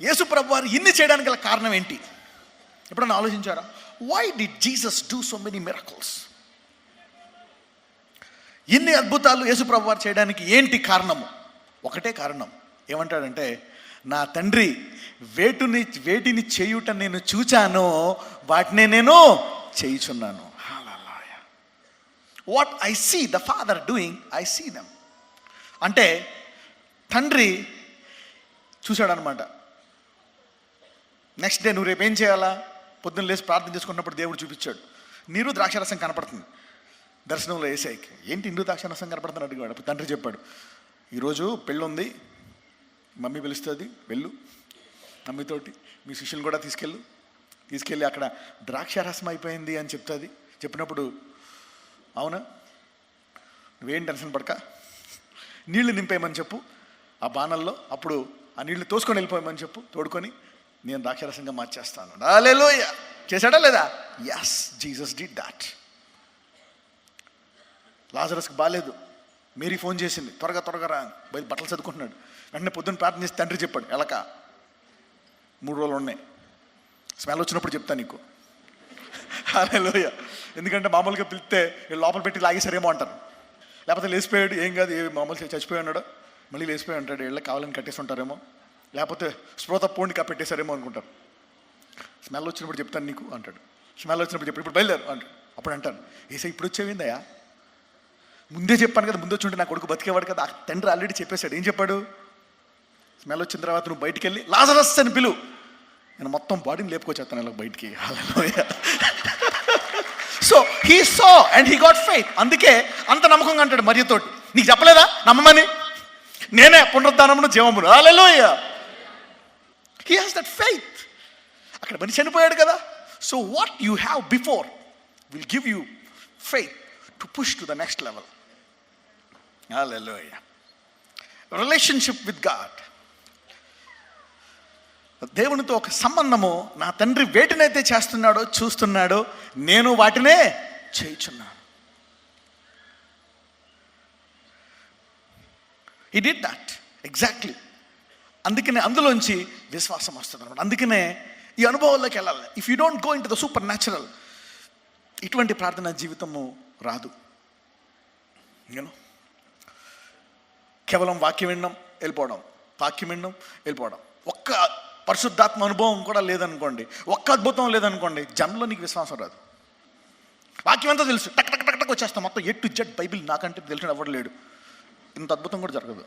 యేసు ప్రభు వారు ఇన్ని చేయడానికి గల కారణం ఏంటి? ఎప్పుడన్నా ఆలోచించారా? Why did Jesus do so many miracles? ఇన్ని అద్భుతాలు యేసు ప్రభు వారు చేయడానికి ఏంటి కారణము? ఒకటే కారణం. ఏమంటాడంటే, నా తండ్రి వేటిని చేయుట నేను చూచానో వాటినే నేను చేయుచున్నాను. What I see the father doing, I see them. అంటే తండ్రి చూశాడనమాట. నెక్స్ట్ డే నువ్వు రేపు ఏం చేయాలా? పొద్దున్న లేచి ప్రార్థన చేసుకున్నప్పుడు దేవుడు చూపించాడు, నీరు ద్రాక్షరసం కనపడుతుంది దర్శనంలో. యేసయ్యకి ఏంటి ఇందు ద్రాక్షరసం కనపడుతుంది అడిగాడు. అప్పుడు తండ్రి చెప్పాడు, ఈరోజు పెళ్ళి ఉంది, మమ్మీ పిలుస్తుంది, వెళ్ళు మమ్మీతోటి, మీ శిష్యులు కూడా తీసుకెళ్ళి అక్కడ ద్రాక్షారసం అయిపోయింది అని చెప్తుంది. చెప్పినప్పుడు, అవునా, నువ్వేం టెన్షన్ పడక నీళ్లు నింపేయమని చెప్పు ఆ బాణల్లో, అప్పుడు ఆ నీళ్లు తోసుకొని వెళ్ళిపోయామని చెప్పు, తోడుకొని నేను ద్రాక్షారసంగా మార్చేస్తాను. హల్లెలూయా. చేశాడా లేదా? yes, Jesus did that. లాజరస్కి బాగాలేదు, మేరీ ఫోన్ చేసింది, త్వరగా రా, బట్టలు చదువుకుంటున్నాడు. వెంటనే పొద్దున్న ప్రార్థన చేసి తండ్రి చెప్పాడు, ఎలక 3 రోజులు ఉన్నాయి, స్మెల్ వచ్చినప్పుడు చెప్తాను నీకు. హల్లెలూయా. ఎందుకంటే మామూలుగా పిలిస్తే లోపల పెట్టి లాగేసారేమో అంటారు, లేకపోతే లేచిపోయాడు, ఏం కాదు, మామూలు చచ్చిపోయి ఉన్నాడు, మళ్ళీ లేచిపోయి ఉంటాడు, ఇళ్ళ కావాలని కట్టేసి ఉంటారేమో, లేకపోతే స్పృహ పోండి పెట్టేశారేమో అనుకుంటారు. స్మెల్ వచ్చినప్పుడు చెప్తాను నీకు అంటాడు. స్మెల్ వచ్చినప్పుడు చెప్పి ఇప్పుడు బయలుదేరు అంటాడు. అప్పుడు అంటాను, ఏసై ఇప్పుడు వచ్చేవిందయా, ముందే చెప్పాను కదా, ముందు వచ్చి ఉంటే నా కొడుకు బతికేవాడు కదా. తండ్రి ఆల్రెడీ చెప్పేశాడు. ఏం చెప్పాడు? స్మెల్ వచ్చిన తర్వాత నువ్వు బయటికి వెళ్ళి లాజరస్ అని పిలు, నేను మొత్తం బాడీని లేపుకొచ్చేస్తాను ఇలా బయటికి. Hallelujah. So he saw and he got faith. అందుకే అంత నమ్మకంగా అంటాడు మరియతోటి, నీకు చెప్పలేదా నమ్మమని, నేనే పునరుద్ధానమును జీవమును. Hallelujah. He has that faith. అక్కడ మనిషి చనిపోయాడు కదా. So what you have before will give you faith to push to the next level. Hallelujah. Relationship with God, దేవునితో ఒక సంబంధము. నా తండ్రి వేటినైతే చేస్తున్నాడో చూస్తున్నాడో, నేను వాటినే చేయుచున్నాను. He did that exactly. అందుకనే అందులోంచి విశ్వాసం వస్తుంది అనమాట. అందుకనే ఈ అనుభవాల్లోకి వెళ్ళాలి. If you don't go in to the super natural, ఇటువంటి ప్రార్థనా జీవితము రాదు. యూనో, కేవలం వాక్యం వినడం వెళ్ళిపోవడం, ఒక్క పరిశుద్ధాత్మ అనుభవం కూడా లేదనుకోండి, ఒక్క అద్భుతం లేదనుకోండి, జన్మలో నీకు విశ్వాసం రాదు. వాక్యం అంతా తెలుసు, టక్ వచ్చేస్తాం, మొత్తం ఎ టు జెడ్ బైబిల్ నాకంటే తెలిసిన ఎవరు లేడు, ఇంత అద్భుతం కూడా జరగదు.